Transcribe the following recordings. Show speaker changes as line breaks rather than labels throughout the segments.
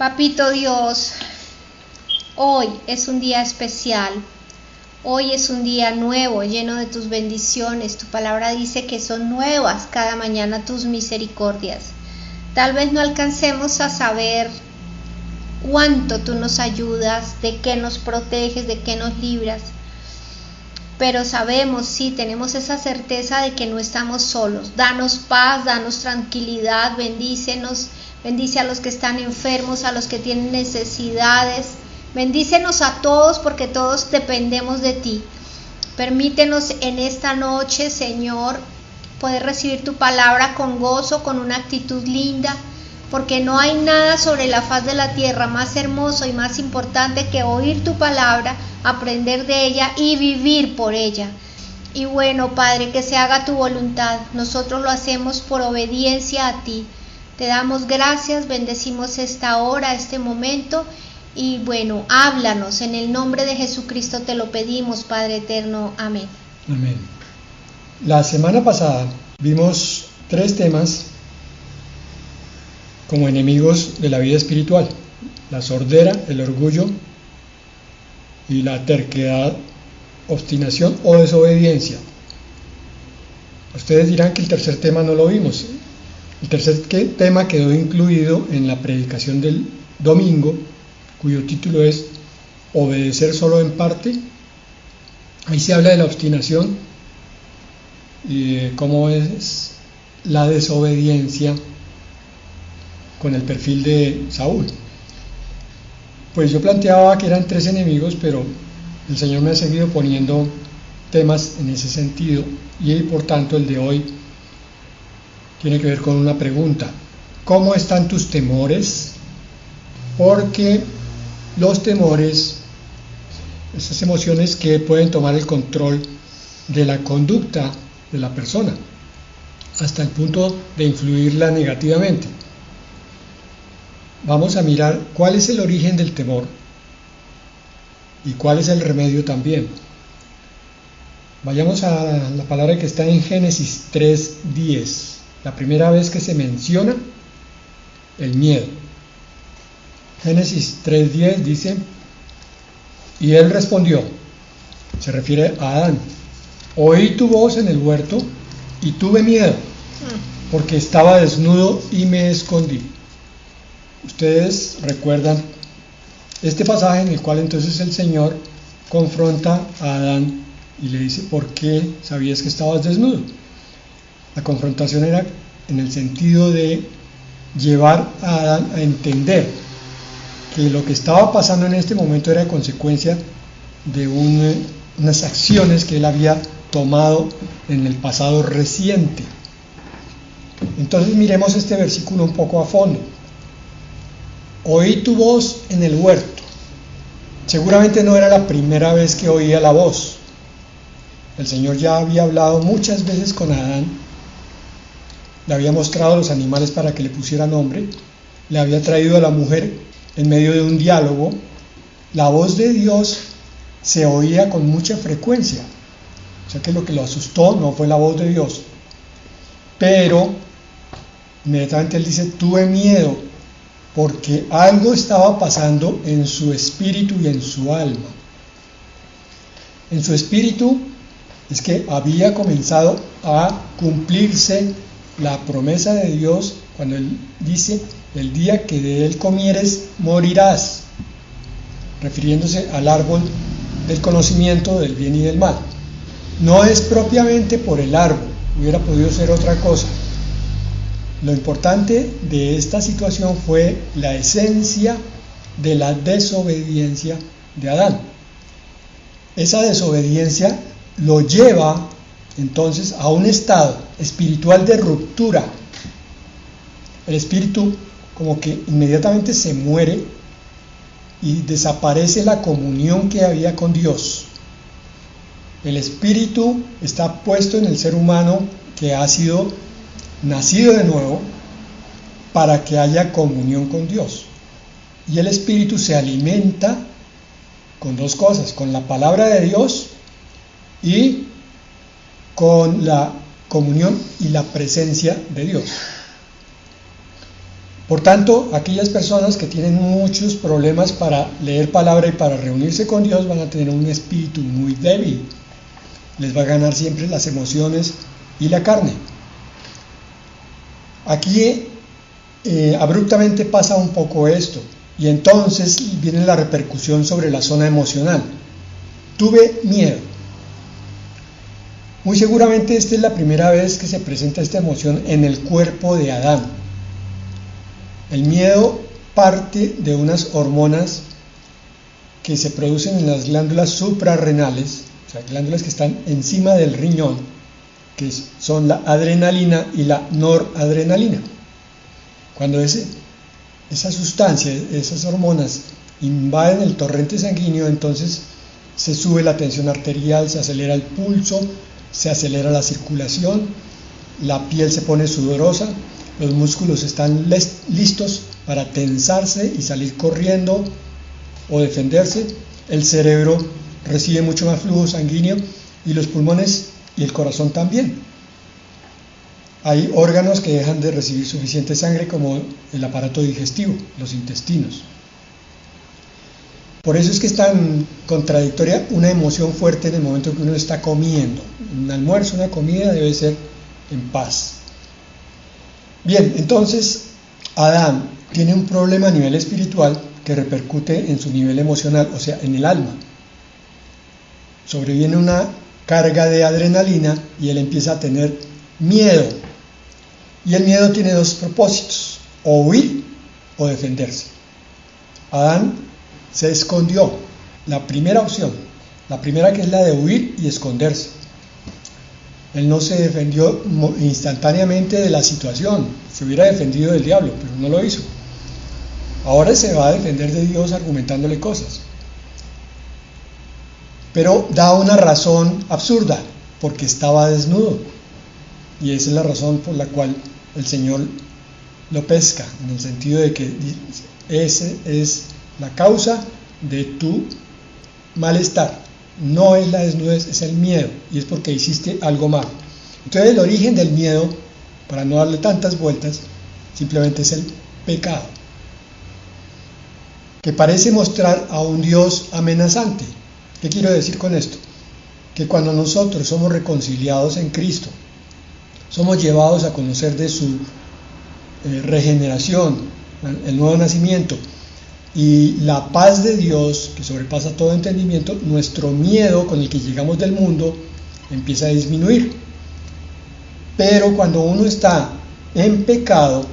Papito Dios, hoy es un día especial, hoy es un día nuevo, lleno de tus bendiciones. Tu palabra dice que son nuevas cada mañana tus misericordias. Tal vez no alcancemos a saber cuánto tú nos ayudas, de qué nos proteges, de qué nos libras. Pero sabemos, sí, tenemos esa certeza de que no estamos solos. Danos paz, danos tranquilidad, bendícenos. Bendice a los que están enfermos, a los que tienen necesidades. Bendícenos a todos porque todos dependemos de ti. Permítenos en esta noche, Señor, poder recibir tu palabra con gozo, con una actitud linda, porque no hay nada sobre la faz de la tierra más hermoso y más importante que oír tu palabra, aprender de ella y vivir por ella. Y bueno, Padre, que se haga tu voluntad. Nosotros lo hacemos por obediencia a ti. Te damos gracias, bendecimos esta hora, este momento, y bueno, háblanos, en el nombre de Jesucristo te lo pedimos, Padre eterno, amén.
Amén. La semana pasada vimos 3 temas como enemigos de la vida espiritual: la sordera, el orgullo y la terquedad, obstinación o desobediencia. Ustedes dirán que el tercer tema no lo vimos. El tercer tema quedó incluido en la predicación del domingo, cuyo título es Obedecer solo en parte. Ahí se habla de la obstinación y de cómo es la desobediencia con el perfil de Saúl. Pues yo planteaba que eran 3 enemigos, pero el Señor me ha seguido poniendo temas en ese sentido, y por tanto el de hoy tiene que ver con una pregunta: ¿cómo están tus temores? Porque los temores, esas emociones que pueden tomar el control de la conducta de la persona, hasta el punto de influirla negativamente. Vamos a mirar cuál es el origen del temor y cuál es el remedio también. Vayamos a la palabra que está en Génesis 3:10. La primera vez que se menciona el miedo. Génesis 3:10 dice: y él respondió, se refiere a Adán, oí tu voz en el huerto y tuve miedo, porque estaba desnudo y me escondí. Ustedes recuerdan este pasaje en el cual entonces el Señor confronta a Adán y le dice: ¿por qué sabías que estabas desnudo? La confrontación era en el sentido de llevar a Adán a entender que lo que estaba pasando en este momento era consecuencia de unas acciones que él había tomado en el pasado reciente. Entonces miremos este versículo un poco a fondo. Oí tu voz en el huerto. Seguramente no era la primera vez que oía la voz. El Señor ya había hablado muchas veces con Adán. Le había mostrado los animales para que le pusiera nombre, le había traído a la mujer en medio de un diálogo. La voz de Dios se oía con mucha frecuencia, o sea que lo que lo asustó no fue la voz de Dios, pero inmediatamente él dice: tuve miedo, porque algo estaba pasando en su espíritu y en su alma. En su espíritu es que había comenzado a cumplirse la promesa de Dios cuando él dice: el día que de él comieres morirás, refiriéndose al árbol del conocimiento del bien y del mal. No es propiamente por el árbol, hubiera podido ser otra cosa. Lo importante de esta situación fue la esencia de la desobediencia de Adán. Esa desobediencia lo lleva entonces a un estado espiritual de ruptura. El espíritu como que inmediatamente se muere y desaparece la comunión que había con Dios. El espíritu está puesto en el ser humano que ha sido nacido de nuevo para que haya comunión con Dios. Y el espíritu se alimenta con 2 cosas: con la palabra de Dios y con la comunión y la presencia de Dios. Por tanto, aquellas personas que tienen muchos problemas para leer palabra y para reunirse con Dios van a tener un espíritu muy débil. Les va a ganar siempre las emociones y la carne. Aquí abruptamente pasa un poco esto, y entonces viene la repercusión sobre la zona emocional. Tuve miedo. Muy seguramente esta es la primera vez que se presenta esta emoción en el cuerpo de Adán. El miedo parte de unas hormonas que se producen en las glándulas suprarrenales, o sea, glándulas que están encima del riñón, que son la adrenalina y la noradrenalina. Cuando esa sustancia, esas hormonas invaden el torrente sanguíneo, entonces se sube la tensión arterial, se acelera el pulso, se acelera la circulación, la piel se pone sudorosa, los músculos están listos para tensarse y salir corriendo o defenderse, el cerebro recibe mucho más flujo sanguíneo y los pulmones y el corazón también. Hay órganos que dejan de recibir suficiente sangre, como el aparato digestivo, los intestinos. Por eso es que es tan contradictoria una emoción fuerte en el momento que uno está comiendo. Un almuerzo, una comida debe ser en paz. Bien, entonces Adán tiene un problema a nivel espiritual que repercute en su nivel emocional, o sea, en el alma. Sobreviene una carga de adrenalina y él empieza a tener miedo. Y el miedo tiene dos propósitos: o huir o defenderse. Adán se escondió. La primera opción, la primera, que es la de huir y esconderse. Él no se defendió instantáneamente de la situación, se hubiera defendido del diablo, pero no lo hizo. Ahora se va a defender de Dios argumentándole cosas. Pero da una razón absurda, porque estaba desnudo. Y esa es la razón por la cual el Señor lo pesca, en el sentido de que esa es la causa de tu malestar. No es la desnudez, es el miedo, y es porque hiciste algo malo. Entonces el origen del miedo, para no darle tantas vueltas, simplemente es el pecado, que parece mostrar a un Dios amenazante. ¿Qué quiero decir con esto? Que cuando nosotros somos reconciliados en Cristo, somos llevados a conocer de su regeneración, el nuevo nacimiento, y la paz de Dios, que sobrepasa todo entendimiento, nuestro miedo con el que llegamos del mundo empieza a disminuir. Pero cuando uno está en pecado,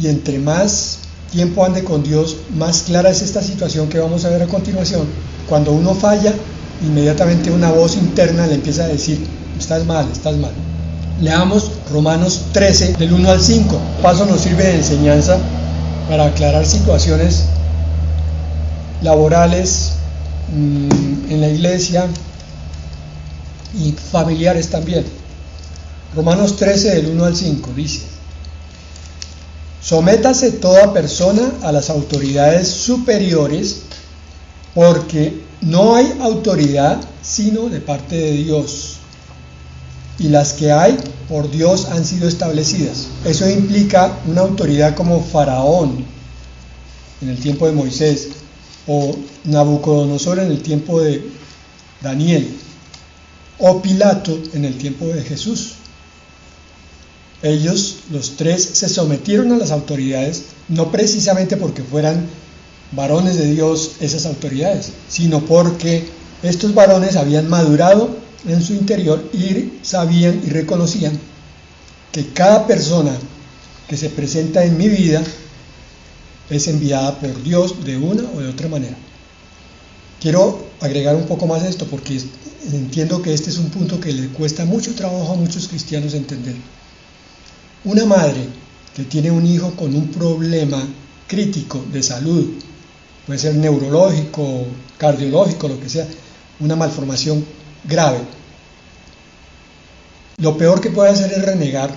y entre más tiempo ande con Dios, más clara es esta situación que vamos a ver a continuación. Cuando uno falla, inmediatamente una voz interna le empieza a decir: estás mal, estás mal. Leamos Romanos 13, del 1 al 5. Paso nos sirve de enseñanza para aclarar situaciones laborales en la iglesia y familiares también. Romanos 13, del 1 al 5 dice: sométase toda persona a las autoridades superiores, porque no hay autoridad sino de parte de Dios, y las que hay por Dios han sido establecidas. Eso implica una autoridad como Faraón en el tiempo de Moisés, o Nabucodonosor en el tiempo de Daniel, o Pilato en el tiempo de Jesús. Ellos, los tres, se sometieron a las autoridades, no precisamente porque fueran varones de Dios esas autoridades, sino porque estos varones habían madurado en su interior y sabían y reconocían que cada persona que se presenta en mi vida es enviada por Dios de una o de otra manera. Quiero agregar un poco más a esto porque entiendo que este es un punto que le cuesta mucho trabajo a muchos cristianos entender. Una madre que tiene un hijo con un problema crítico de salud, puede ser neurológico, cardiológico, lo que sea, una malformación grave, lo peor que puede hacer es renegar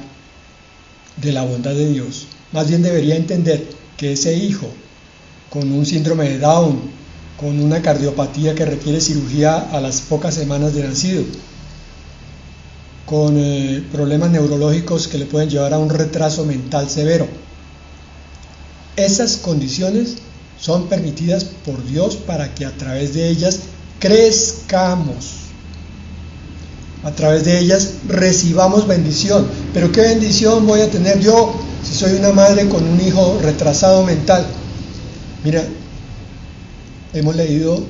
de la bondad de Dios. Más bien debería entender que ese hijo con un síndrome de Down, con una cardiopatía que requiere cirugía a las pocas semanas de nacido, con problemas neurológicos que le pueden llevar a un retraso mental severo, Esas condiciones son permitidas por Dios para que a través de ellas crezcamos. A través de ellas recibamos bendición. Pero ¿qué bendición voy a tener yo si soy una madre con un hijo retrasado mental? Mira, hemos leído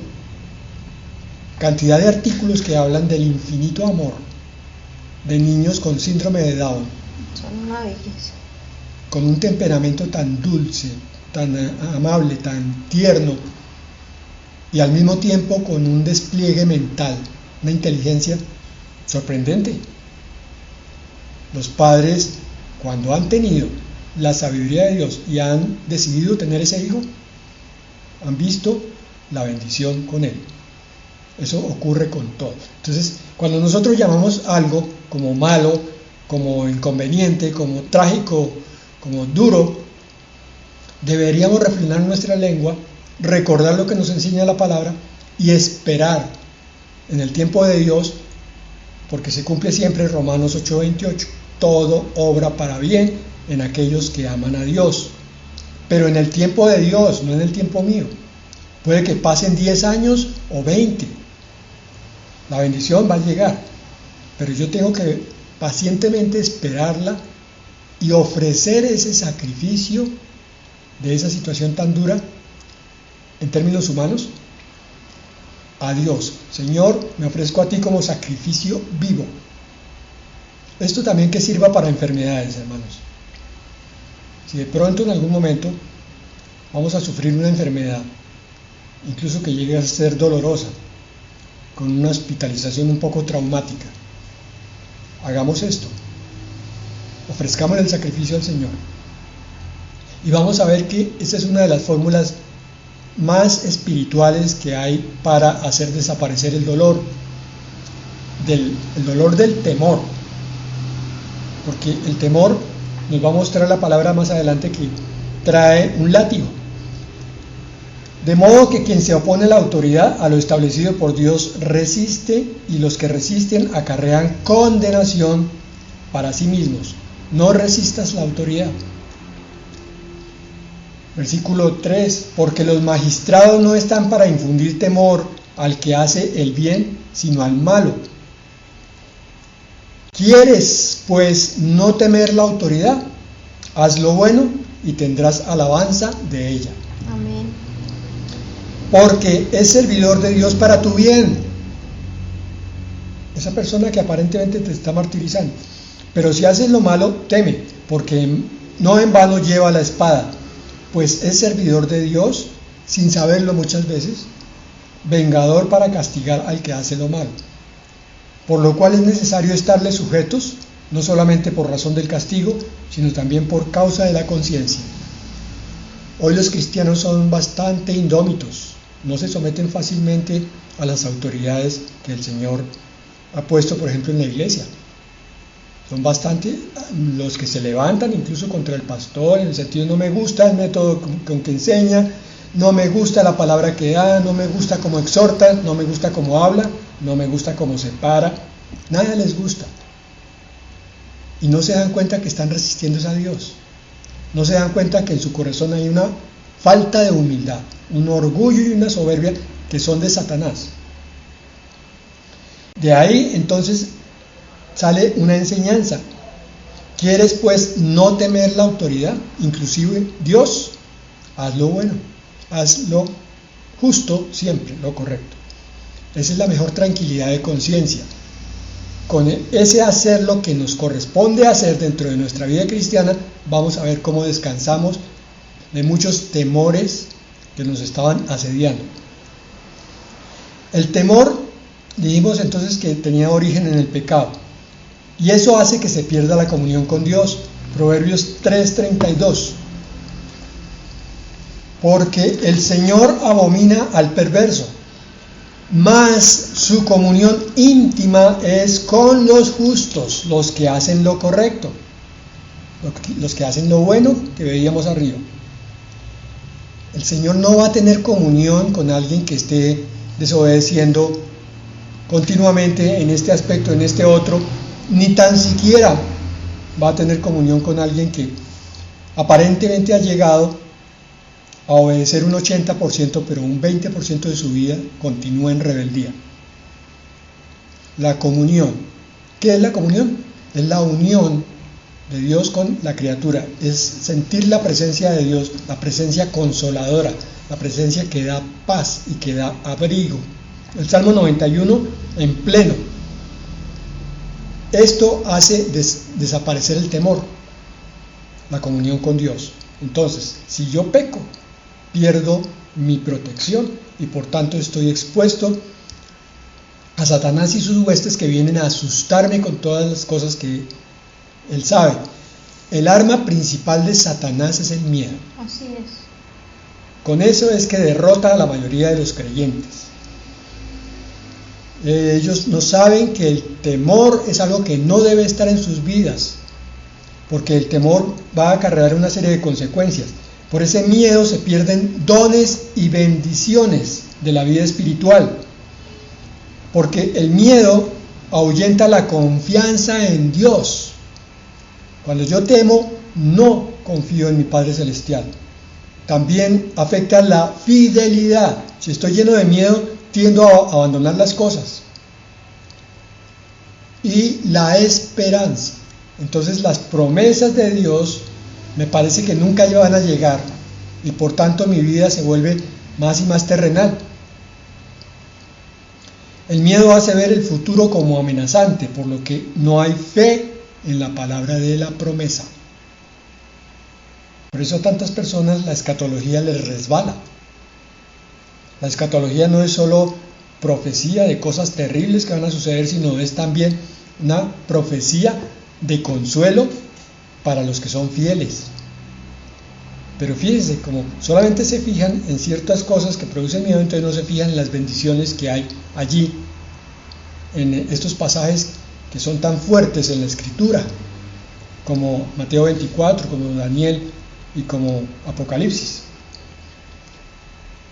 cantidad de artículos que hablan del infinito amor de niños con síndrome de Down.
Son una belleza.
Con un temperamento tan dulce, tan amable, tan tierno, y al mismo tiempo con un despliegue mental, una inteligencia sorprendente. Los padres, cuando han tenido la sabiduría de Dios y han decidido tener ese hijo, han visto la bendición con él. Eso ocurre con todo. Entonces, cuando nosotros llamamos algo como malo, como inconveniente, como trágico, como duro, deberíamos refrenar nuestra lengua, recordar lo que nos enseña la palabra y esperar en el tiempo de Dios, porque se cumple siempre Romanos 8:28, todo obra para bien en aquellos que aman a Dios, pero en el tiempo de Dios, no en el tiempo mío. Puede que pasen 10 años o 20, la bendición va a llegar, pero yo tengo que pacientemente esperarla y ofrecer ese sacrificio de esa situación tan dura en términos humanos a Dios. Señor, me ofrezco a ti como sacrificio vivo. Esto también que sirva para enfermedades, hermanos. Si de pronto en algún momento vamos a sufrir una enfermedad, incluso que llegue a ser dolorosa, con una hospitalización un poco traumática, hagamos esto. Ofrezcamos el sacrificio al Señor. Y vamos a ver que esa es una de las fórmulas más espirituales que hay para hacer desaparecer el dolor del temor. Porque el temor, nos va a mostrar la palabra más adelante, que trae un látigo. De modo que quien se opone a la autoridad, a lo establecido por Dios, resiste, y los que resisten acarrean condenación para sí mismos. No resistas la autoridad. Versículo 3, porque los magistrados no están para infundir temor al que hace el bien, sino al malo. ¿Quieres, pues, no temer la autoridad? Haz lo bueno y tendrás alabanza de ella.
Amén.
Porque es servidor de Dios para tu bien. Esa persona que aparentemente te está martirizando. Pero si haces lo malo, teme, porque no en vano lleva la espada, pues es servidor de Dios, sin saberlo muchas veces, vengador para castigar al que hace lo malo. Por lo cual es necesario estarle sujetos, no solamente por razón del castigo, sino también por causa de la conciencia. Hoy los cristianos son bastante indómitos, no se someten fácilmente a las autoridades que el Señor ha puesto, por ejemplo, en la iglesia. Son bastante los que se levantan incluso contra el pastor, en el sentido, no me gusta el método con que enseña, no me gusta la palabra que da, no me gusta cómo exhorta, no me gusta cómo habla, no me gusta cómo se para, nada les gusta. Y no se dan cuenta que están resistiendo a Dios, no se dan cuenta que en su corazón hay una falta de humildad, un orgullo y una soberbia que son de Satanás. De ahí entonces sale una enseñanza. ¿Quieres pues no temer la autoridad, inclusive Dios? Haz lo bueno, haz lo justo siempre, lo correcto. Esa es la mejor tranquilidad de conciencia. Con ese hacer lo que nos corresponde hacer dentro de nuestra vida cristiana, vamos a ver cómo descansamos de muchos temores que nos estaban asediando. El temor, dijimos entonces que tenía origen en el pecado. Y eso hace que se pierda la comunión con Dios. Proverbios 3:32. Porque el Señor abomina al perverso, mas su comunión íntima es con los justos, los que hacen lo correcto, los que hacen lo bueno que veíamos arriba. El Señor no va a tener comunión con alguien que esté desobedeciendo continuamente en este aspecto, en este otro, ni tan siquiera va a tener comunión con alguien que aparentemente ha llegado a obedecer un 80%, pero un 20% de su vida continúa en rebeldía. La comunión. ¿Qué es la comunión? Es la unión de Dios con la criatura, es sentir la presencia de Dios, la presencia consoladora, la presencia que da paz y que da abrigo. El Salmo 91 en pleno. Esto hace desaparecer el temor, la comunión con Dios. Entonces, si yo peco, pierdo mi protección y por tanto estoy expuesto a Satanás y sus huestes que vienen a asustarme con todas las cosas que él sabe. El arma principal de Satanás es el miedo.
Así es.
Con eso es que derrota a la mayoría de los creyentes. Ellos no saben que el temor es algo que no debe estar en sus vidas, porque el temor va a acarrear una serie de consecuencias. Por ese miedo se pierden dones y bendiciones de la vida espiritual, porque el miedo ahuyenta la confianza en Dios. Cuando yo temo, no confío en mi Padre Celestial. También afecta la fidelidad. Si estoy lleno de miedo, tiendo a abandonar las cosas. Y la esperanza. Entonces las promesas de Dios me parece que nunca van a llegar y por tanto mi vida se vuelve más y más terrenal. El miedo hace ver el futuro como amenazante, por lo que no hay fe en la palabra de la promesa. Por eso a tantas personas la escatología les resbala. La escatología no es solo profecía de cosas terribles que van a suceder, sino es también una profecía de consuelo para los que son fieles. Pero fíjense, como solamente se fijan en ciertas cosas que producen miedo, entonces no se fijan en las bendiciones que hay allí, en estos pasajes que son tan fuertes en la Escritura, como Mateo 24, como Daniel y como Apocalipsis.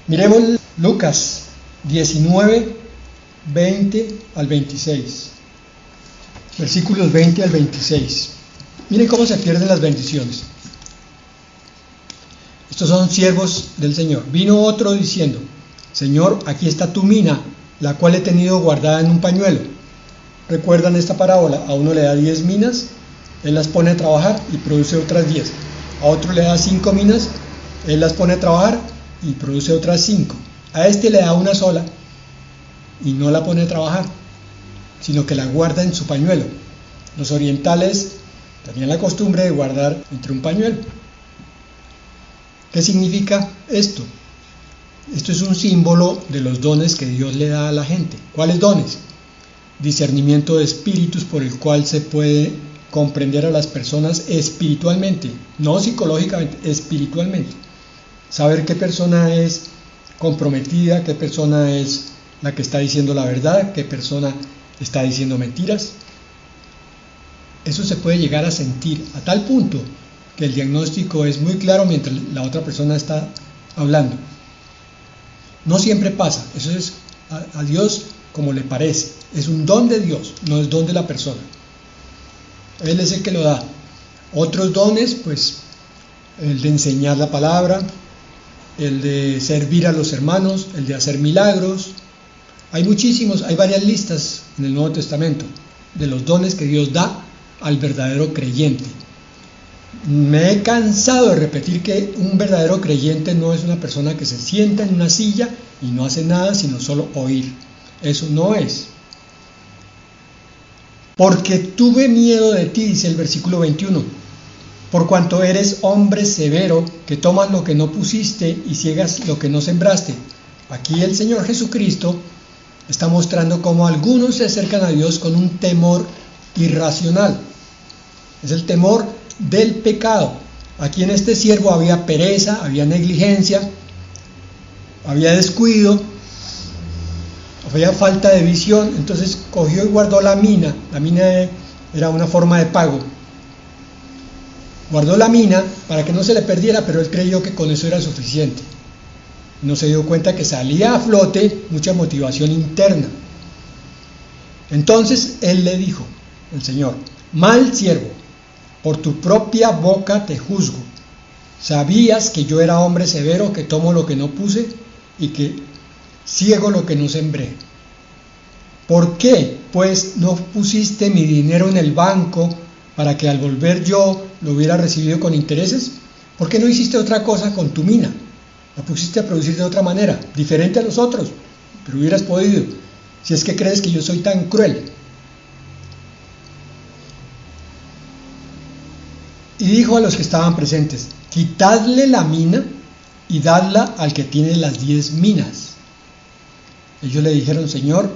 Miremos Lucas 19, 20 al 26. Versículos 20 al 26. Miren cómo se pierden las bendiciones. Estos son siervos del Señor. Vino otro diciendo: Señor, aquí está tu mina, la cual he tenido guardada en un pañuelo. ¿Recuerdan esta parábola? A uno le da 10 minas, él las pone a trabajar y produce otras 10. A otro le da 5 minas, él las pone a trabajar y produce otras 5. A este le da una sola y no la pone a trabajar, sino que la guarda en su pañuelo. Los orientales tenían la costumbre de guardar entre un pañuelo. ¿Qué significa esto? Esto es un símbolo de los dones que Dios le da a la gente. ¿Cuáles dones? Discernimiento de espíritus, por el cual se puede comprender a las personas espiritualmente, no psicológicamente, espiritualmente. Saber qué persona es comprometida, qué persona es la que está diciendo la verdad, qué persona está diciendo mentiras. Eso se puede llegar a sentir a tal punto que el diagnóstico es muy claro mientras la otra persona está hablando. No siempre pasa, eso es a Dios como le parece, es un don de Dios, no es don de la persona. Él es el que lo da. Otros dones, pues el de enseñar la palabra, el de servir a los hermanos, el de hacer milagros. Hay muchísimos, hay varias listas en el Nuevo Testamento de los dones que Dios da al verdadero creyente. Me he cansado de repetir que un verdadero creyente no es una persona que se sienta en una silla y no hace nada sino solo oír. Eso no es. Porque tuve miedo de ti, dice el versículo 21, por cuanto eres hombre severo, que tomas lo que no pusiste y ciegas lo que no sembraste. Aquí el Señor Jesucristo está mostrando cómo algunos se acercan a Dios con un temor irracional. Es el temor del pecado. Aquí en este siervo había pereza, había negligencia, había descuido, había falta de visión. Entonces cogió y guardó la mina. La mina era una forma de pago. Guardó la mina para que no se le perdiera, pero él creyó que con eso era suficiente. No se dio cuenta que salía a flote mucha motivación interna. Entonces él le dijo, el Señor: mal siervo, por tu propia boca te juzgo. Sabías que yo era hombre severo, que tomo lo que no puse y que ciego lo que no sembré. ¿Por qué, pues, no pusiste mi dinero en el banco para que al volver yo lo hubiera recibido con intereses? ¿Por qué no hiciste otra cosa con tu mina? La pusiste a producir de otra manera, diferente a los otros, pero hubieras podido, si es que crees que yo soy tan cruel. Y dijo a los que estaban presentes: quitadle la mina y dadla al que tiene las 10 minas. Ellos le dijeron: Señor,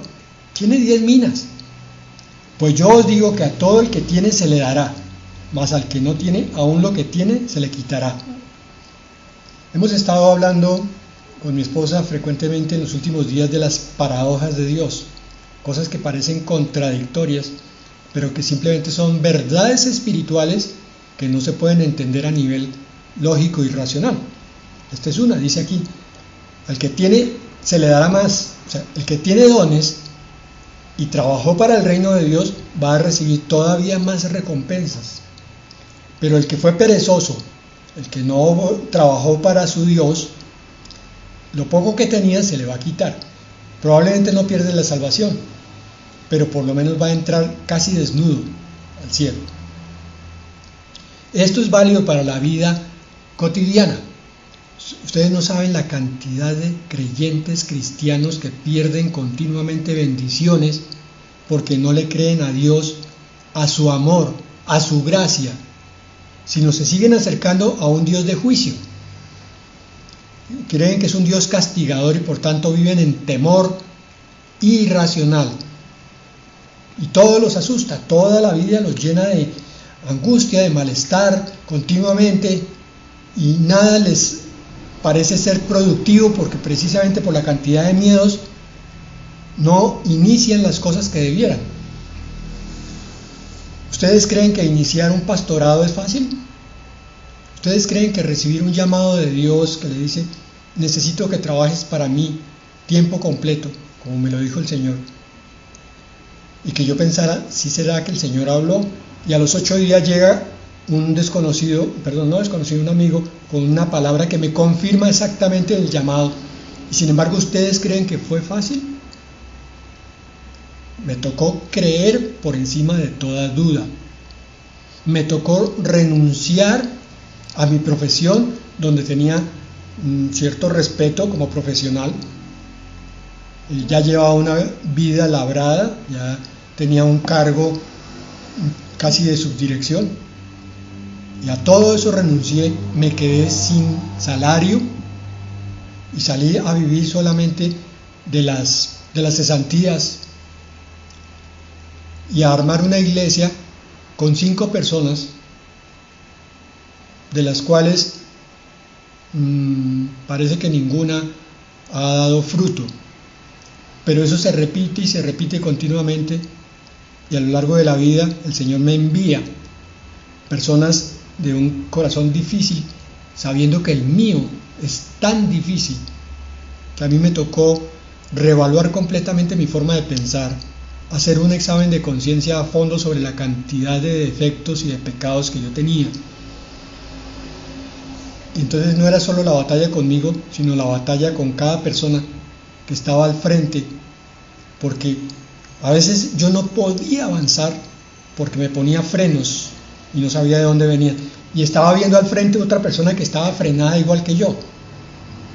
tiene 10 minas. Pues yo os digo que a todo el que tiene se le dará, mas al que no tiene, aún lo que tiene se le quitará. Hemos estado hablando con mi esposa frecuentemente en los últimos días de las paradojas de Dios, cosas que parecen contradictorias, pero que simplemente son verdades espirituales que no se pueden entender a nivel lógico y racional. Esta es una, dice aquí: al que tiene se le dará más. O sea, el que tiene dones y trabajó para el reino de Dios va a recibir todavía más recompensas. Pero el que fue perezoso, el que no trabajó para su Dios, lo poco que tenía se le va a quitar. Probablemente no pierde la salvación, pero por lo menos va a entrar casi desnudo al cielo. Esto es válido para la vida cotidiana. Ustedes no saben la cantidad de creyentes cristianos que pierden continuamente bendiciones porque no le creen a Dios, a su amor, a su gracia, sino se siguen acercando a un Dios de juicio. Creen que es un Dios castigador y por tanto viven en temor irracional. Y todo los asusta, toda la vida los llena de angustia, de malestar continuamente, y nada les parece ser productivo porque precisamente por la cantidad de miedos no inician las cosas que debieran. ¿Ustedes creen que iniciar un pastorado es fácil? ¿Ustedes creen que recibir un llamado de Dios que le dice: necesito que trabajes para mí tiempo completo, como me lo dijo el Señor, y que yo pensara, ¿sí será que el Señor habló? Y a los 8 días llega un un amigo con una palabra que me confirma exactamente el llamado, y sin embargo ustedes creen que fue fácil. Me tocó creer por encima de toda duda. Me tocó renunciar a mi profesión, donde tenía cierto respeto como profesional. Ya llevaba una vida labrada, ya tenía un cargo casi de subdirección, y a todo eso renuncié. Me quedé sin salario y salí a vivir solamente de las cesantías y a armar una iglesia con 5 personas, de las cuales parece que ninguna ha dado fruto, pero eso se repite y se repite continuamente, y a lo largo de la vida el Señor me envía personas de un corazón difícil, sabiendo que el mío es tan difícil que a mí me tocó reevaluar completamente mi forma de pensar, hacer un examen de conciencia a fondo sobre la cantidad de defectos y de pecados que yo tenía. Y entonces no era solo la batalla conmigo, sino la batalla con cada persona que estaba al frente, porque a veces yo no podía avanzar porque me ponía frenos y no sabía de dónde venía, y estaba viendo al frente otra persona que estaba frenada igual que yo.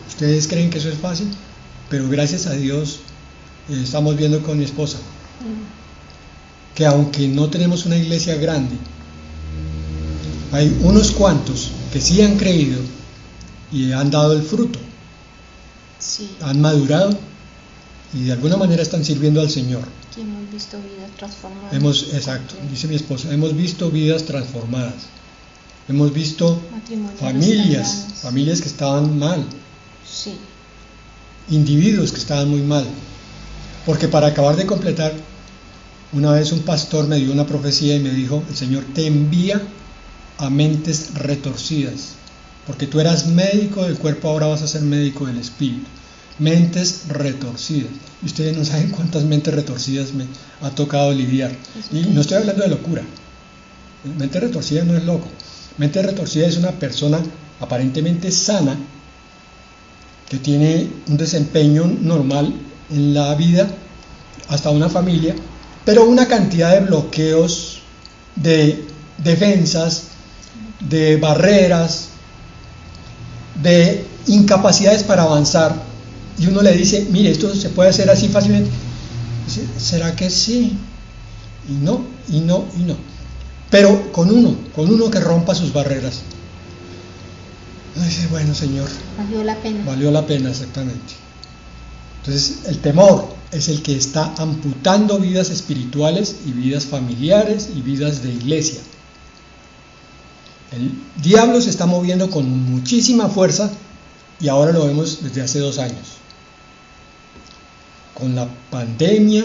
Ustedes creen que eso es fácil, pero gracias a Dios estamos viendo con mi esposa que aunque no tenemos una iglesia grande, hay unos cuantos que sí han creído y han dado el fruto,
Sí.
han madurado y de alguna manera están sirviendo al Señor.
Y hemos visto vidas transformadas.
Exacto, dice mi esposa, hemos visto vidas transformadas, hemos visto
Matrimonios
familias
restaurados.
que estaban mal,
Sí.
individuos que estaban muy mal, porque para acabar de completar, una vez un pastor me dio una profecía y me dijo: el Señor te envía a mentes retorcidas, porque tú eras médico del cuerpo, ahora vas a ser médico del espíritu. Mentes retorcidas, y ustedes no saben cuántas mentes retorcidas me ha tocado lidiar, y no estoy hablando de locura. Mente retorcida no es loco. Mente retorcida es una persona aparentemente sana, que tiene un desempeño normal en la vida, hasta una familia, pero una cantidad de bloqueos, de defensas, de barreras, de incapacidades para avanzar, y uno le dice, mire, esto se puede hacer así fácilmente. Dice, ¿será que sí? Y no, y no, y no. Pero con uno que rompa sus barreras. Dice, bueno, Señor,
Valió la pena.
Valió la pena, exactamente. Entonces, el temor es el que está amputando vidas espirituales y vidas familiares y vidas de iglesia. El diablo se está moviendo con muchísima fuerza y ahora lo vemos desde hace 2 años. Con la pandemia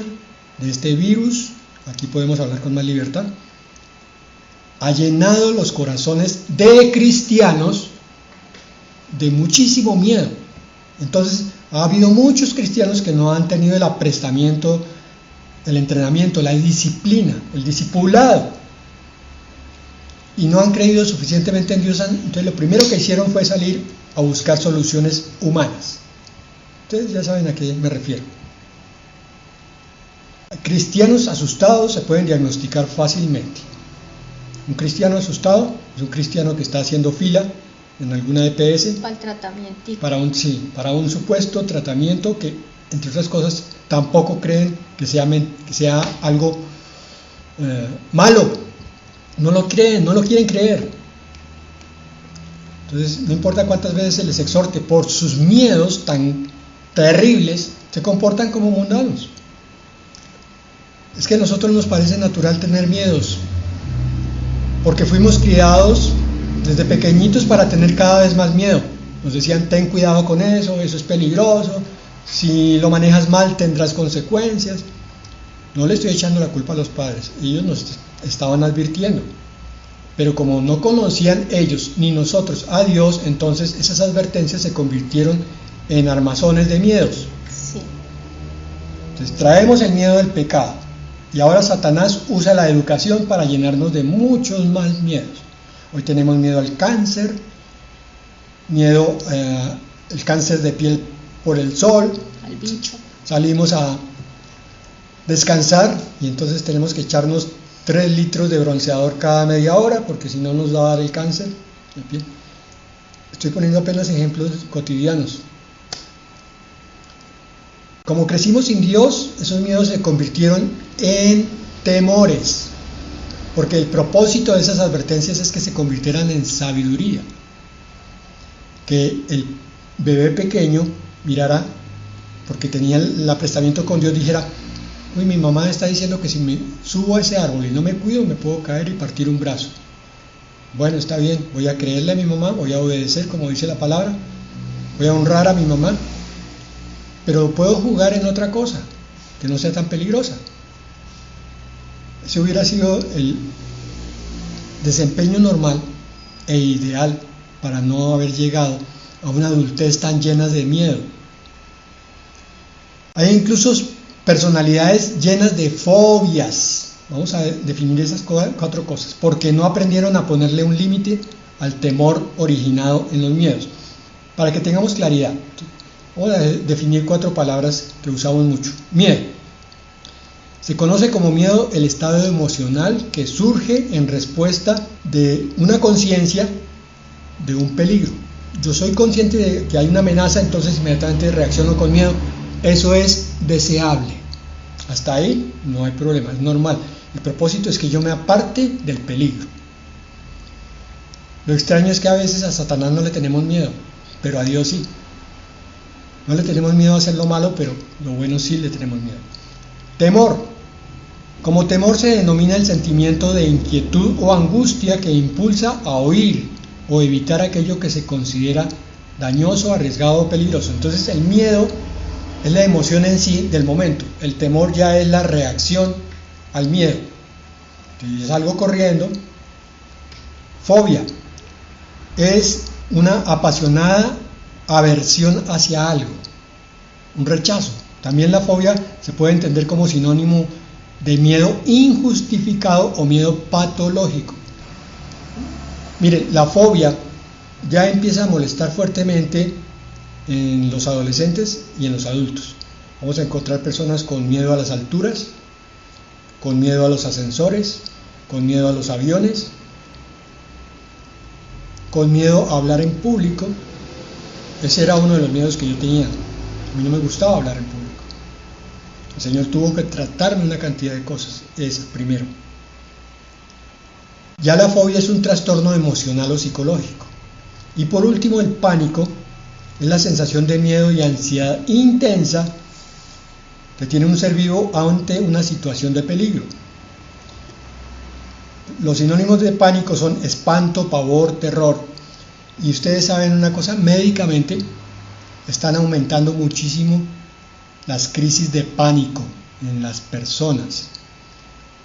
de este virus, aquí podemos hablar con más libertad, ha llenado los corazones de cristianos de muchísimo miedo. Entonces, ha habido muchos cristianos que no han tenido el aprestamiento, el entrenamiento, la disciplina, el discipulado, y no han creído suficientemente en Dios. Entonces, lo primero que hicieron fue salir a buscar soluciones humanas. Ustedes ya saben a qué me refiero. Cristianos asustados se pueden diagnosticar fácilmente. Un cristiano asustado es un cristiano que está haciendo fila en alguna EPS
Para el tratamiento.
Para un supuesto tratamiento que, entre otras cosas, tampoco creen que sea algo malo. No lo creen, no lo quieren creer. Entonces, no importa cuántas veces se les exhorte, por sus miedos tan terribles, se comportan como mundanos. Es que a nosotros nos parece natural tener miedos, porque fuimos criados desde pequeñitos para tener cada vez más miedo. Nos decían, ten cuidado con eso es peligroso, si lo manejas mal tendrás consecuencias. No le estoy echando la culpa a los padres, ellos nos estaban advirtiendo, pero como no conocían ellos ni nosotros a Dios, entonces esas advertencias se convirtieron en armazones de miedos.
Sí.
Entonces traemos el miedo del pecado, y ahora Satanás usa la educación para llenarnos de muchos más miedos. Hoy tenemos miedo al cáncer, miedo al cáncer de piel por el sol,
Al bicho.
salimos a descansar y entonces tenemos que echarnos 3 litros de bronceador cada media hora, porque si no nos va a dar el cáncer de piel. Estoy poniendo apenas ejemplos cotidianos. Como crecimos sin Dios, esos miedos se convirtieron en temores, porque el propósito de esas advertencias es que se convirtieran en sabiduría, que el bebé pequeño mirara, porque tenía el aprestamiento con Dios, dijera, uy, mi mamá está diciendo que si me subo a ese árbol y no me cuido, me puedo caer y partir un brazo. Bueno, está bien, voy a creerle a mi mamá, voy a obedecer como dice la palabra, voy a honrar a mi mamá, pero puedo jugar en otra cosa que no sea tan peligrosa. Ese hubiera sido el desempeño normal e ideal para no haber llegado a una adultez tan llena de miedo. Hay incluso personalidades llenas de fobias. Vamos a definir esas 4 cosas, porque no aprendieron a ponerle un límite al temor originado en los miedos. Para que tengamos claridad, vamos a definir 4 palabras que usamos mucho. Miedo. Se conoce como miedo el estado emocional que surge en respuesta de una conciencia de un peligro. Yo soy consciente de que hay una amenaza, entonces inmediatamente reacciono con miedo. Eso es deseable. Hasta ahí no hay problema, es normal. El propósito es que yo me aparte del peligro. Lo extraño es que a veces a Satanás no le tenemos miedo, pero a Dios sí. No le tenemos miedo a hacer lo malo, pero lo bueno sí le tenemos miedo. Temor. Como temor se denomina el sentimiento de inquietud o angustia que impulsa a huir o evitar aquello que se considera dañoso, arriesgado o peligroso. Entonces el miedo es la emoción en sí del momento. El temor ya es la reacción al miedo. Entonces salgo corriendo. Fobia es una apasionada aversión hacia algo, un rechazo. También la fobia se puede entender como sinónimo de miedo injustificado o miedo patológico. Mire, la fobia ya empieza a molestar fuertemente en los adolescentes y en los adultos. Vamos a encontrar personas con miedo a las alturas, con miedo a los ascensores, con miedo a los aviones, con miedo a hablar en público. Ese era uno de los miedos que yo tenía. A mí no me gustaba hablar en público. El Señor tuvo que tratarme una cantidad de cosas. Esa, primero. Ya la fobia es un trastorno emocional o psicológico. Y por último, el pánico es la sensación de miedo y ansiedad intensa que tiene un ser vivo ante una situación de peligro. Los sinónimos de pánico son espanto, pavor, terror. Y ustedes saben una cosa, médicamente están aumentando muchísimo las crisis de pánico en las personas.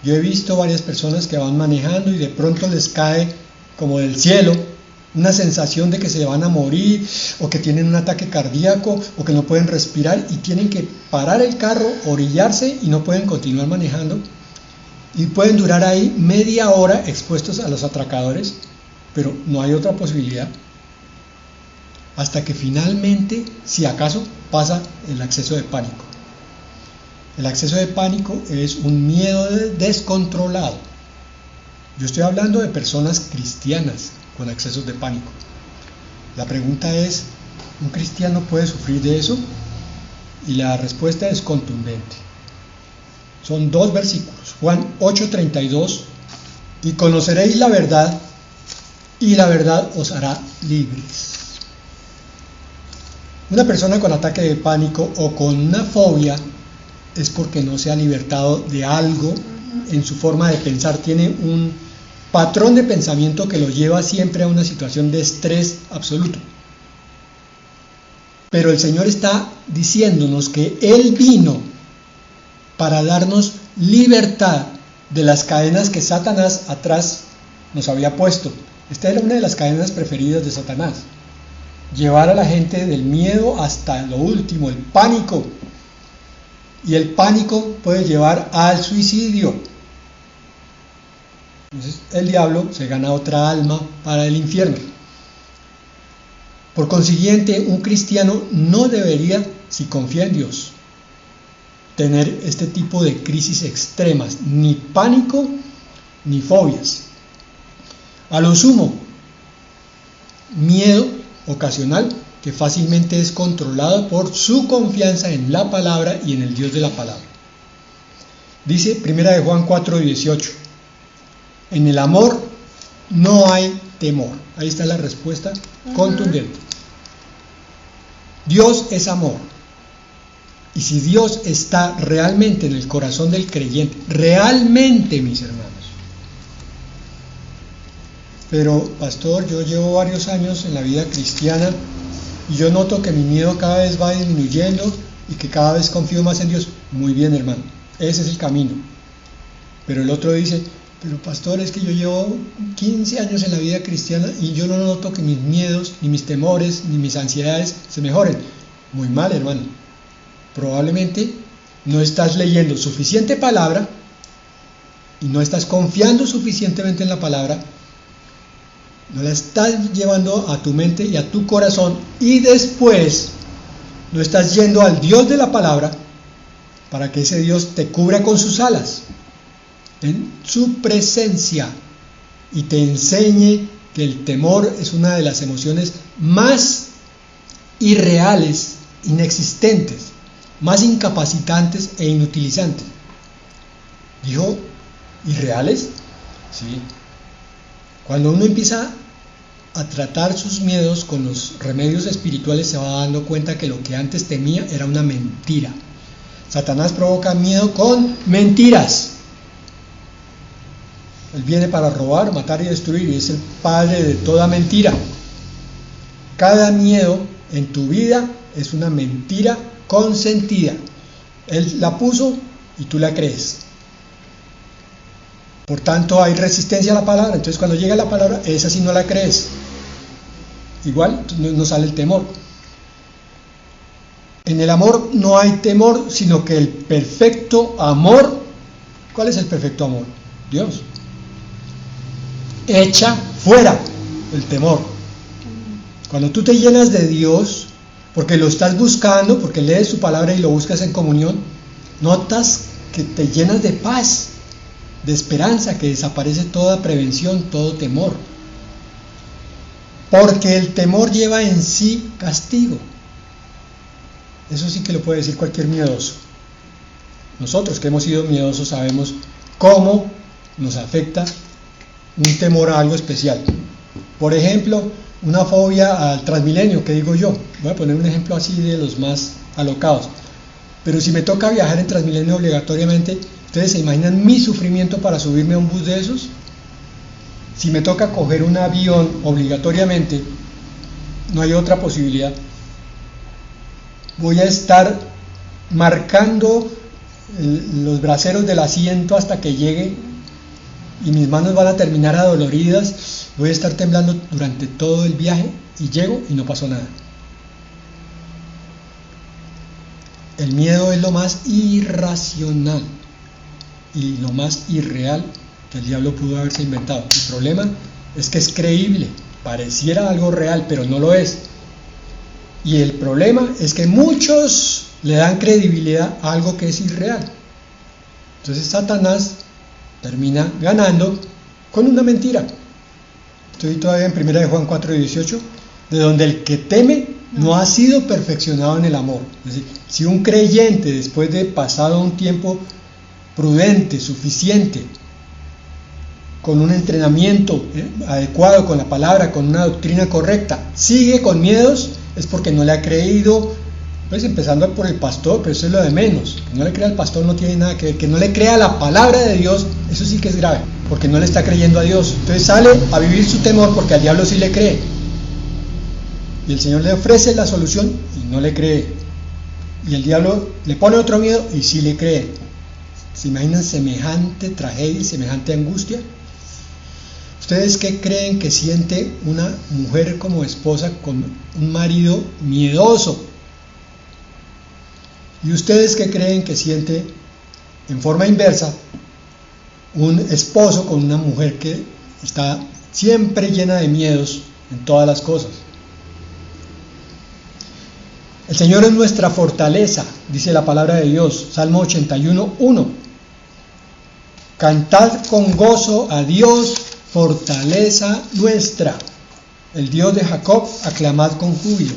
Yo he visto varias personas que van manejando y de pronto les cae como del cielo una sensación de que se van a morir, o que tienen un ataque cardíaco, o que no pueden respirar y tienen que parar el carro, orillarse y no pueden continuar manejando. Y pueden durar ahí media hora expuestos a los atracadores, pero no hay otra posibilidad. Hasta que finalmente, si acaso, pasa el acceso de pánico. El acceso de pánico es un miedo descontrolado. Yo estoy hablando de personas cristianas con accesos de pánico. La pregunta es, ¿un cristiano puede sufrir de eso? Y la respuesta es contundente. Son 2 versículos. Juan 8:32, y conoceréis la verdad, y la verdad os hará libres. Una persona con ataque de pánico o con una fobia es porque no se ha libertado de algo en su forma de pensar. Tiene un patrón de pensamiento que lo lleva siempre a una situación de estrés absoluto. Pero el Señor está diciéndonos que Él vino para darnos libertad de las cadenas que Satanás atrás nos había puesto. Esta era una de las cadenas preferidas de Satanás. Llevar a la gente del miedo hasta lo último, el pánico. Y el pánico puede llevar al suicidio. Entonces el diablo se gana otra alma para el infierno. Por consiguiente, un cristiano no debería, si confía en Dios, tener este tipo de crisis extremas, ni pánico ni fobias. A lo sumo, miedo ocasional que fácilmente es controlado por su confianza en la palabra y en el Dios de la palabra. Dice 1 Juan 4:18, en el amor no hay temor. Ahí está la respuesta contundente. Dios es amor. Y si Dios está realmente en el corazón del creyente, realmente, mis hermanos. Pero, pastor, yo llevo varios años en la vida cristiana y yo noto que mi miedo cada vez va disminuyendo y que cada vez confío más en Dios. Muy bien, hermano, ese es el camino. Pero el otro dice, pero pastor, es que yo llevo 15 años en la vida cristiana y yo no noto que mis miedos, ni mis temores, ni mis ansiedades se mejoren. Muy mal, hermano. Probablemente no estás leyendo suficiente palabra y no estás confiando suficientemente en la palabra, no la estás llevando a tu mente y a tu corazón, y después no estás yendo al Dios de la palabra para que ese Dios te cubra con sus alas en su presencia y te enseñe que el temor es una de las emociones más irreales, inexistentes, más incapacitantes e inutilizantes. ¿Dijo irreales? Sí. Cuando uno empieza a tratar sus miedos con los remedios espirituales, se va dando cuenta que lo que antes temía era una mentira. Satanás provoca miedo con mentiras. Él viene para robar, matar y destruir, y es el padre de toda mentira. Cada miedo en tu vida es una mentira consentida. Él la puso y tú la crees. Por tanto, hay resistencia a la palabra. Entonces, cuando llega la palabra, esa sí no la crees. Igual no sale el temor. En el amor no hay temor, sino que el perfecto amor. ¿Cuál es el perfecto amor? Dios. Echa fuera el temor. Cuando tú te llenas de Dios, porque lo estás buscando, porque lees su palabra y lo buscas en comunión, notas que te llenas de paz, de esperanza, que desaparece toda prevención, todo temor. Porque el temor lleva en sí castigo. Eso sí que lo puede decir cualquier miedoso. Nosotros que hemos sido miedosos sabemos cómo nos afecta un temor a algo especial. Por ejemplo, una fobia al Transmilenio, que digo yo. Voy a poner un ejemplo así de los más alocados. Pero si me toca viajar en Transmilenio obligatoriamente, ¿ustedes se imaginan mi sufrimiento para subirme a un bus de esos? Si me toca coger un avión obligatoriamente, no hay otra posibilidad. Voy a estar marcando los braseros del asiento hasta que llegue y mis manos van a terminar adoloridas. Voy a estar temblando durante todo el viaje y llego y no pasó nada. El miedo es lo más irracional y lo más irreal que el diablo pudo haberse inventado. El problema es que es creíble, pareciera algo real, pero no lo es. Y el problema es que muchos le dan credibilidad a algo que es irreal. Entonces Satanás termina ganando con una mentira. Estoy todavía en 1 de Juan 4:18, de donde el que teme no ha sido perfeccionado en el amor. Es decir, si un creyente, después de pasado un tiempo prudente, suficiente, con un entrenamiento adecuado, con la palabra, con una doctrina correcta, sigue con miedos, es porque no le ha creído, pues empezando por el pastor, pero eso es lo de menos. Que no le crea al pastor no tiene nada que ver. Que no le crea la palabra de Dios, eso sí que es grave, porque no le está creyendo a Dios. Entonces sale a vivir su temor porque al diablo sí le cree. Y el Señor le ofrece la solución y no le cree. Y el diablo le pone otro miedo y sí le cree. ¿Se imaginan semejante tragedia y semejante angustia? ¿Ustedes qué creen que siente una mujer como esposa con un marido miedoso? ¿Y ustedes qué creen que siente en forma inversa un esposo con una mujer que está siempre llena de miedos en todas las cosas? El Señor es nuestra fortaleza, dice la palabra de Dios, Salmo 81:1. Cantad con gozo a Dios, fortaleza nuestra. El Dios de Jacob, aclamad con júbilo.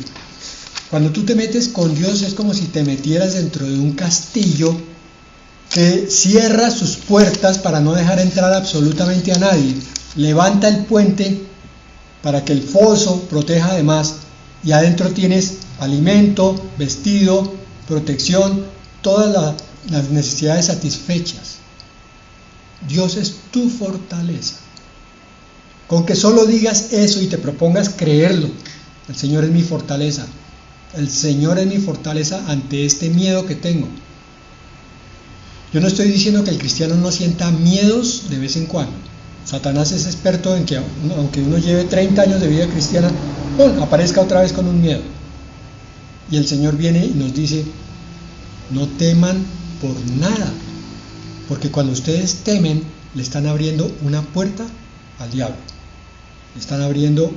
Cuando tú te metes con Dios es como si te metieras dentro de un castillo que cierra sus puertas para no dejar entrar absolutamente a nadie. Levanta el puente para que el foso proteja además, y adentro tienes alimento, vestido, protección, todas las necesidades satisfechas. Dios es tu fortaleza. Con que solo digas eso y te propongas creerlo, el Señor es mi fortaleza. El Señor es mi fortaleza ante este miedo que tengo. Yo no estoy diciendo que el cristiano no sienta miedos de vez en cuando. Satanás es experto en que aunque uno lleve 30 años de vida cristiana, aparezca otra vez con un miedo. Y el Señor viene y nos dice, no teman por nada, porque cuando ustedes temen, le están abriendo una puerta al diablo. Le están abriendo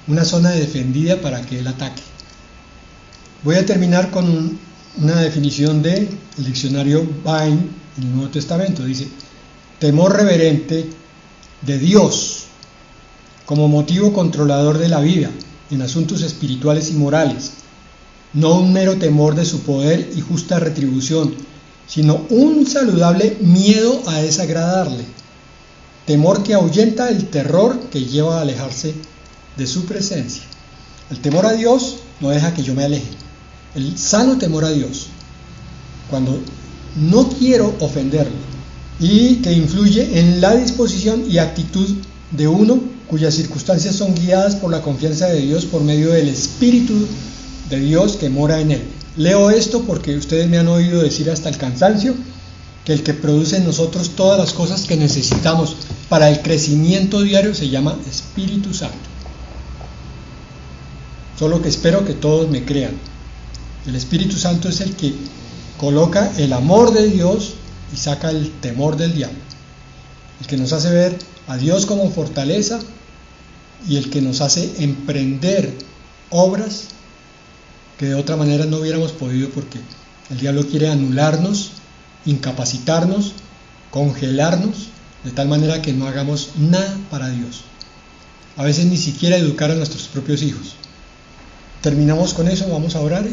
una zona defendida para que él ataque. Voy a terminar con una definición del diccionario Vine en el Nuevo Testamento. Dice, temor reverente de Dios como motivo controlador de la vida en asuntos espirituales y morales, no un mero temor de su poder y justa retribución, sino un saludable miedo a desagradarle, temor que ahuyenta el terror que lleva a alejarse de su presencia. El temor a Dios no deja que yo me aleje. El sano temor a Dios, cuando no quiero ofenderlo, y que influye en la disposición y actitud de uno cuyas circunstancias son guiadas por la confianza de Dios por medio del Espíritu de Dios que mora en él. Leo esto porque ustedes me han oído decir hasta el cansancio que el que produce en nosotros todas las cosas que necesitamos para el crecimiento diario se llama Espíritu Santo. Solo que espero que todos me crean. El Espíritu Santo es el que coloca el amor de Dios y saca el temor del diablo. El que nos hace ver a Dios como fortaleza y el que nos hace emprender obras que de otra manera no hubiéramos podido, porque el diablo quiere anularnos, incapacitarnos, congelarnos, de tal manera que no hagamos nada para Dios. A veces ni siquiera educar a nuestros propios hijos. Terminamos con eso, vamos a orar.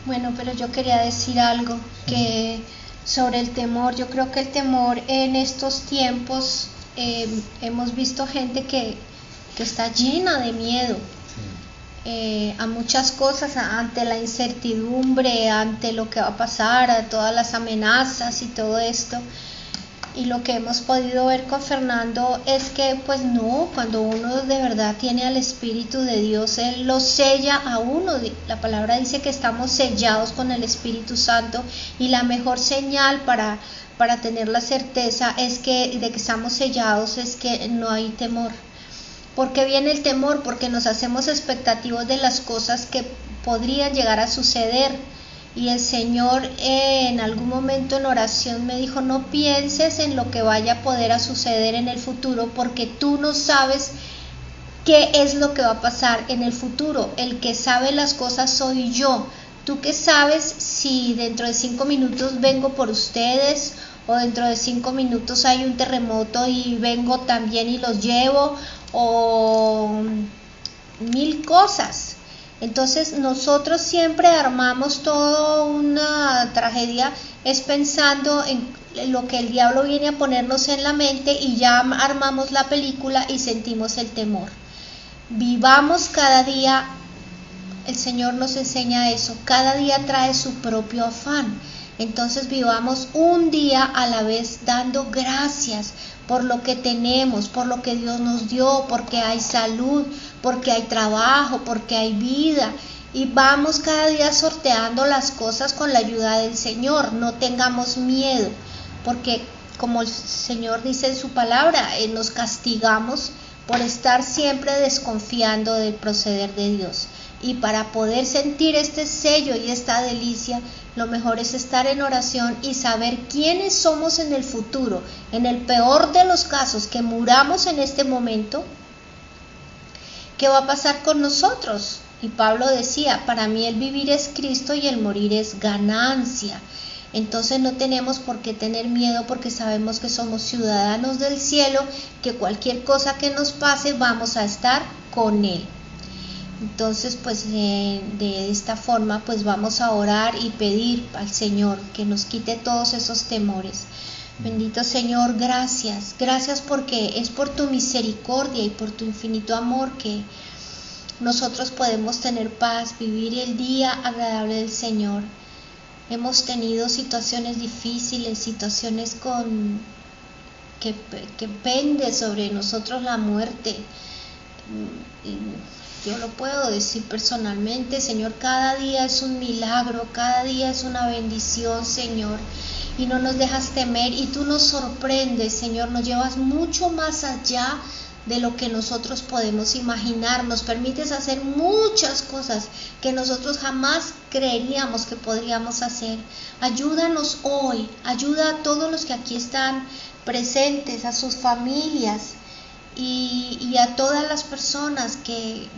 Bueno, pero yo quería decir algo que sobre el temor. Yo creo que el temor en estos tiempos, hemos visto gente que está llena de miedo a muchas cosas, ante la incertidumbre, ante lo que va a pasar, a todas las amenazas y todo esto. Y lo que hemos podido ver con Fernando es que pues no, cuando uno de verdad tiene al Espíritu de Dios, Él lo sella a uno. La palabra dice que estamos sellados con el Espíritu Santo, y la mejor señal para tener la certeza de que estamos sellados es que no hay temor. ¿Por qué viene el temor? Porque nos hacemos expectativos de las cosas que podrían llegar a suceder. Y el Señor en algún momento en oración me dijo: no pienses en lo que vaya a poder suceder en el futuro, porque tú no sabes qué es lo que va a pasar en el futuro. El que sabe las cosas soy yo. ¿Tú qué sabes si dentro de 5 minutos vengo por ustedes? O dentro de 5 minutos hay un terremoto y vengo también y los llevo, o 1000 cosas. Entonces nosotros siempre armamos toda una tragedia, es pensando en lo que el diablo viene a ponernos en la mente, y ya armamos la película y sentimos el temor. Vivamos cada día, el Señor nos enseña eso, cada día trae su propio afán. Entonces vivamos un día a la vez dando gracias por lo que tenemos, por lo que Dios nos dio, porque hay salud, porque hay trabajo, porque hay vida. Y vamos cada día sorteando las cosas con la ayuda del Señor. No tengamos miedo, porque como el Señor dice en su palabra, nos castigamos por estar siempre desconfiando del proceder de Dios. Y para poder sentir este sello y esta delicia, lo mejor es estar en oración y saber quiénes somos en el futuro. En el peor de los casos, que muramos en este momento, ¿qué va a pasar con nosotros? Y Pablo decía: para mí el vivir es Cristo y el morir es ganancia. Entonces no tenemos por qué tener miedo, porque sabemos que somos ciudadanos del cielo, que cualquier cosa que nos pase vamos a estar con Él. Entonces pues de esta forma pues vamos a orar y pedir al Señor que nos quite todos esos temores. Bendito Señor, gracias porque es por tu misericordia y por tu infinito amor que nosotros podemos tener paz, vivir el día agradable del Señor. Hemos tenido situaciones difíciles, situaciones que pende sobre nosotros la muerte. Yo lo puedo decir personalmente, Señor, cada día es un milagro, cada día es una bendición, Señor, y no nos dejas temer, y tú nos sorprendes, Señor, nos llevas mucho más allá de lo que nosotros podemos imaginar, nos permites hacer muchas cosas que nosotros jamás creeríamos que podríamos hacer. Ayúdanos hoy, ayuda a todos los que aquí están presentes, a sus familias, y a todas las personas que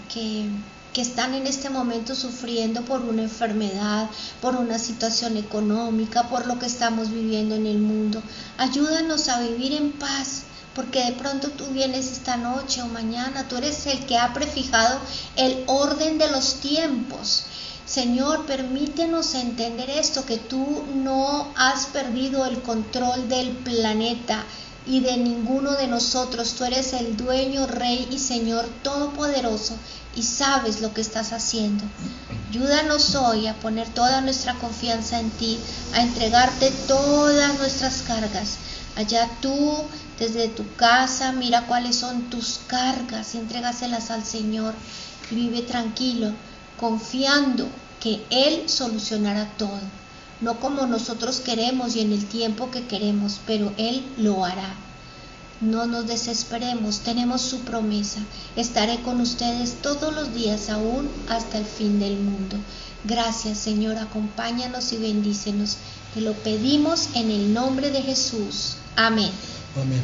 están en este momento sufriendo por una enfermedad, por una situación económica, por lo que estamos viviendo en el mundo. Ayúdanos a vivir en paz, porque de pronto tú vienes esta noche o mañana, tú eres el que ha prefijado el orden de los tiempos. Señor, permítenos entender esto, que tú no has perdido el control del planeta y de ninguno de nosotros. Tú eres el dueño, Rey y Señor todopoderoso, y sabes lo que estás haciendo. Ayúdanos hoy a poner toda nuestra confianza en ti, a entregarte todas nuestras cargas. Allá tú, desde tu casa, mira cuáles son tus cargas y entrégaselas al Señor, y vive tranquilo, confiando que Él solucionará todo. No como nosotros queremos y en el tiempo que queremos, pero Él lo hará. No nos desesperemos, tenemos su promesa. Estaré con ustedes todos los días, aún hasta el fin del mundo. Gracias, Señor, acompáñanos y bendícenos. Te lo pedimos en el nombre de Jesús. Amén.
Amén.